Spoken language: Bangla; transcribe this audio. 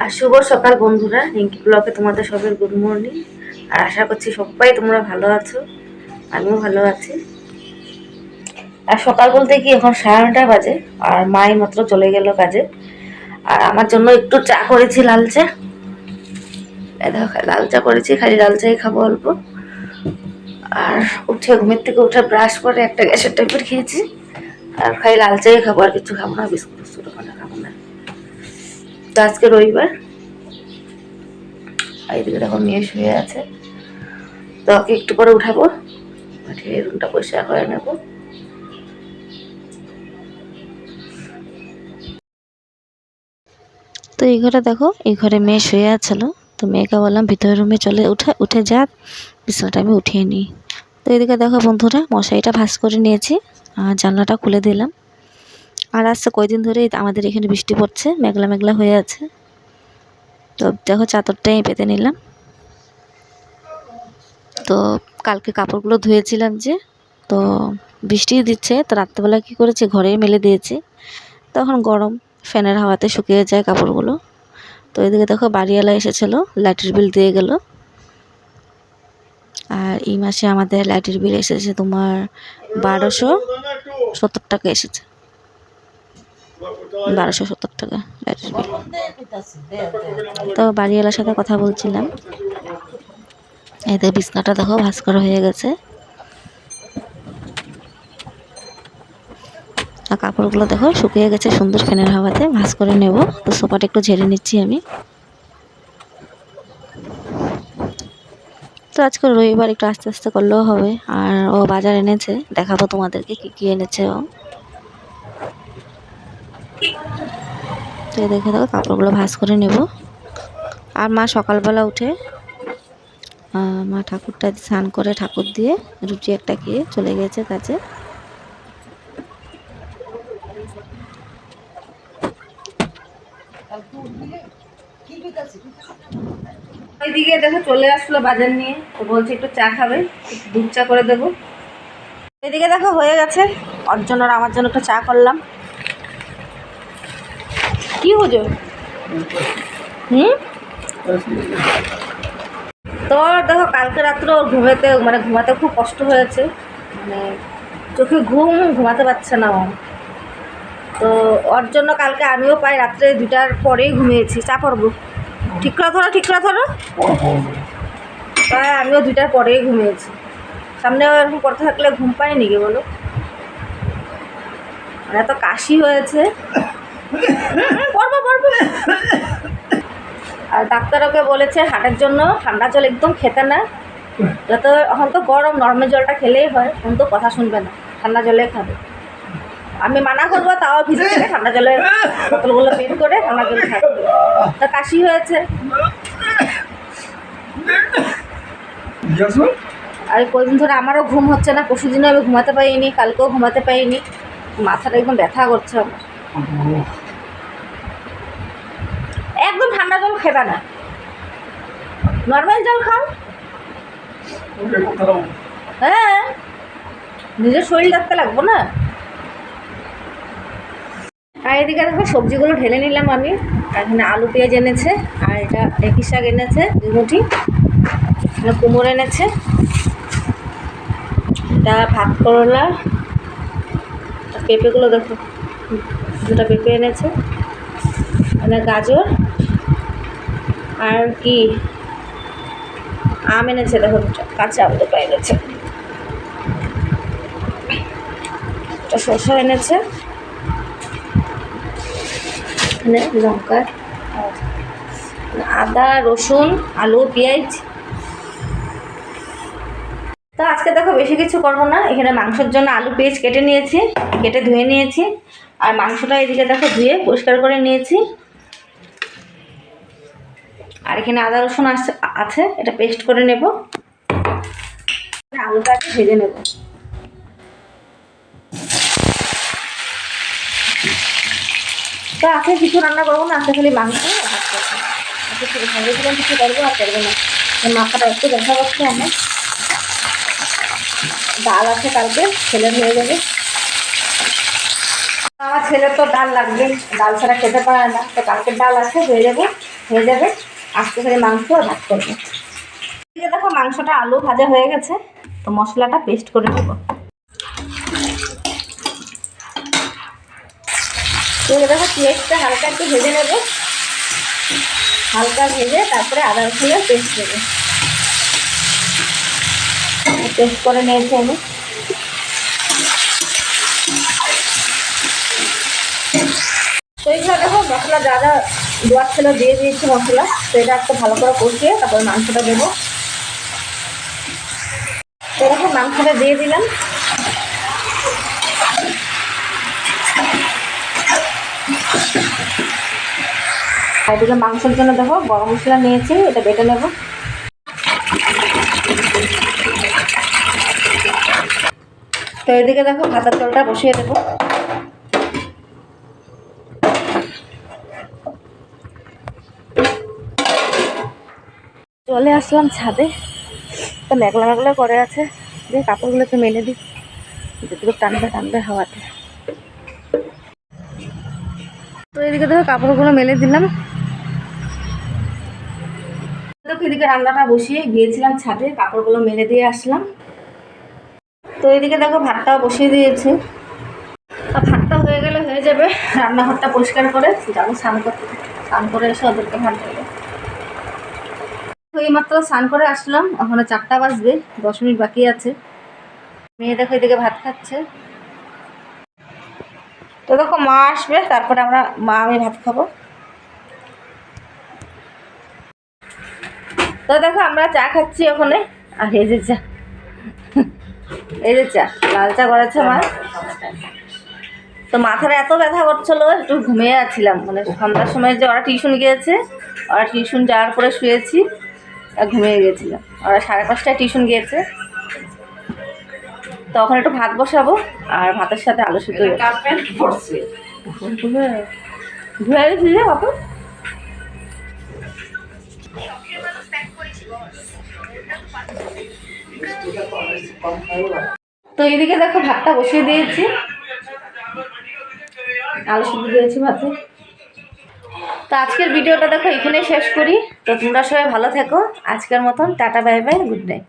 আর শুভ সকাল বন্ধুরা, রিঙ্কি ব্লগে তোমাদের সবার গুড মর্নিং। আর আশা করছি সবাই তোমরা ভালো আছো, আমিও ভালো আছি। আর সকাল বলতে কি এখন 9:30 বাজে, আর মাই মাত্র চলে গেল কাজে। আর আমার জন্য একটু চা করেছি, লাল চা। দেখো লাল চা করেছি, খালি লাল চাই খাবো অল্প। আর উঠে ঘুমের থেকে উঠে ব্রাশ করে একটা গ্যাসের ট্যাবলেট খেয়েছি। আর খালি লাল চাই খাবো, আর কিছু খাবো না, বিস্কুট ফিস্কুট খাবো না। তো আজকে রবিবার। এইদিকে দেখো মেয়ে শুয়ে আছে, তো ওকে একটু পরে উঠাবো, উঠিয়ে রুমটা পরিষ্কার করে নেবো। তো এই ঘরে দেখো, এই ঘরে মেয়ে শুয়ে আছিল। তো মেয়েকে বললাম ভিতরের রুমে চলে উঠে যা, বিছানাটা আমি উঠিয়ে নিই। তো এদিকে দেখো বন্ধুরা, মশারিটা ভাঁজ করে নিয়েছি আর জানলাটা খুলে দিলাম। আর আজকে কয়দিন ধরেই আমাদের এখানে বৃষ্টি পড়ছে, মেঘলা মেঘলা হয়ে আছে। তো দেখো চাদরটাই পেতে নিলাম। তো কালকে কাপড়গুলো ধুয়েছিলাম যে, তো বৃষ্টি দিচ্ছে, তো রাত্রেবেলা কী করেছি, ঘরেই মেলে দিয়েছি। তখন গরম, ফ্যানের হাওয়াতে শুকিয়ে যায় কাপড়গুলো। তো এদিকে দেখো বাড়িওয়ালা এসেছিলো, লাইটের বিল দিয়ে গেল। আর এই মাসে আমাদের লাইটের বিল এসেছে তোমার 1270 টাকা এসেছে। 1270 টাকা লাইটের বিল। তো বাড়িওয়ালার সাথে কথা বলছিলাম। এতে বিছনাটা দেখো ভাঁজ করা হয়ে গেছে। আর কাপড়গুলো দেখো শুকিয়ে গেছে সুন্দর, ফ্যানের হাওয়াতে ভাঁজ করে নেব। তো সোফাটা একটু ঝেড়ে নিচ্ছি আমি। তো আজকে রবিবার, একটু আস্তে আস্তে করলেও হবে। আর ও বাজার এনেছে, দেখাবো তোমাদেরকে কি কি এনেছে ও। তো দেখে দেখো কাপড়গুলো ভাঁজ করে নেব। আর মা সকালবেলা উঠে মা ঠাকুরটা স্নান করে ঠাকুর দিয়ে রুটি একটা খেয়ে চলে গেছে কাজে। এইদিকে দেখো চলে আসলো বাজার নিয়ে, তো বলছে একটু চা খাবে, একটু দুধ চা করে দেবো। এদিকে দেখো হয়ে গেছে, ওর জন্য আর আমার জন্য একটু চা করলাম। কি বুঝো? তো দেখো কালকে রাত্রে ওর ঘুমাতে খুব কষ্ট হয়েছে, মানে চোখে ঘুমাতে পারছে না ও। তো ওর জন্য কালকে আমিও প্রায় রাত্রে 2টার পরেই ঘুমিয়েছি। চা পড়বো, ঠিক করে ধরো। প্রায় আমিও 2টার পরেই ঘুমিয়েছি। সামনে এরকম করতে থাকলে ঘুম পায়নি কি বলো, মানে এত কাশি হয়েছে। পড়বো। আর ডাক্তার ওকে বলেছে হাটের জন্য ঠান্ডা জল একদম খেতে না, যত এখন তো গরম, নর্মাল জলটা খেলেই হয়, এখন তো কথা শুনবে না, ঠান্ডা জলে খাবে। আমি মানা করবো, তাও ভিজে থেকে ঠান্ডা জলের বোতলগুলো বের করে ঠান্ডা জল খাবে। তা কাশি হয়েছে। আর কয়েকদিন ধরে আমারও ঘুম হচ্ছে না, পরশুদিনও আমি ঘুমাতে পারিনি, কালকেও ঘুমাতে পারিনি, মাথাটা একদম ব্যথা করছে আমার। একদম ঠান্ডা জল খেবে না, নর্মাল জল খাও। হ্যাঁ, নিজের শরীর দেখতে লাগবো না। আর এদিকে দেখো সবজিগুলো ঢেলে নিলাম আমি। আর এখানে আলু পেঁয়াজ এনেছে, আর এটা ঢেঁকি শাক এনেছে 2 মুঠি, কুমড়ো এনেছে, এটা ভাত করলা, পেঁপেগুলো দেখো 2টা পেঁপে এনেছে, মানে গাজর, আর কি আম এনেছে দেখো 2টা, কাঁচা আম 2টা এনেছে, একটা শসা এনেছে, এখানে লঙ্কা, আদা রসুন আলু পেঁয়াজ। তো আজকে দেখো বেশি কিছু করবো না, এখানে মাংসের জন্য আলু পেঁয়াজ কেটে ধুয়ে নিয়েছি। আর মাংসটা এদিকে দেখো ধুয়ে পরিষ্কার করে নিয়েছি। আর এখানে আদা রসুন আছে, এটা পেস্ট করে নেব। আলুটাকে ভেজে নেব। তো আজকে কিছু রান্না করবো না, আজকে খালি মাংস ভাত করবো। আজকে ভেবেছিলাম কিছু করবো, আর করবো না, মাথাটা একটু দেখা করছে আমার। ডাল আছে কালকে, ছেলের হয়ে যাবে। আমার ছেলের তো ডাল লাগবে, ডাল ছাড়া খেতে পারে না। তো কালকের ডাল আছে, হয়ে যাবে। আজকে খালি মাংস আর ভাত করবো। এদিকে দেখো মাংসটা আলু ভাজা হয়ে গেছে, তো মশলাটা পেস্ট করে দেবো। এদিকে দেখো পেঁয়াজটা হালকা একটু ভেজে নেবো, হালকা ভেজে তারপরে আদা রসুনের পেস্ট দেবো। পেস্ট করে নিয়েছি আমি। তো এইখানে দেখো মশলা যা যা দেওয়ার ছিল দিয়ে দিয়েছি মশলা। তো এটা একটু ভালো করে কষিয়ে তারপরে মাংসটা দেবো। তো এরকম মাংসটা দিয়ে দিলাম। আর এদিকে মাংসের জন্য দেখো গরম মশলা নিয়েছি, এটা বেটে নেব। তো এদিকে দেখো ভাতের চালটা বসিয়ে দেবো। চলে আসলাম ছাদে, তো মেঘলা মেঘলা করে আছে, দিয়ে কাপড়গুলো তো মেলে দিই, যেটুকু টানবে হাওয়াতে। তো এদিকে দেখো কাপড়গুলো মেলে দিলাম। দেখো এদিকে রান্নাটা বসিয়ে গিয়েছিলাম ছাদে, কাপড়গুলো মেলে দিয়ে আসলাম। তো এদিকে দেখো ভাতটাও বসিয়ে দিয়েছি। ভাতটা হয়ে গেলে হয়ে যাবে, রান্নাঘরটা পরিষ্কার করে যাবো স্নান করতে। স্নান করে এসে ওদেরকে ভাত দেবো। তো এইমাত্র স্নান করে আসলাম, ওখানে 4টা বাজবে, 10 মিনিট বাকি আছে। মেয়ে দেখো এদিকে ভাত খাচ্ছে। তো দেখো মা আসবে, তারপরে আমি ভাত খাবো। তো দেখো আমরা চা খাচ্ছি ওখানে। আর এই যে চা, লাল চা করেছে মা। তো মাথাটা এত ব্যথা করছিল, একটু ঘুমিয়ে আছিলাম, মানে সন্ধ্যার সময় যে ওরা টিউশন গিয়েছে, ওরা টিউশন যাওয়ার পরে শুয়েছি আর ঘুমিয়ে গিয়েছিলাম। ওরা 5:30টায় টিউশন গিয়েছে। তখন একটু ভাত বসাবো, আর ভাতের সাথে আলু সিদ্ধ ধুয়ে ভিজে বাবা। তো এইদিকে দেখো ভাতটা বসিয়ে দিয়েছি, আলু সিদ্ধ দিয়েছি ভাতে। তো আজকের ভিডিওটা দেখো এখানেই শেষ করি। তো তোমরা সবাই ভালো থেকো। আজকের মতন tata, bye bye, good night.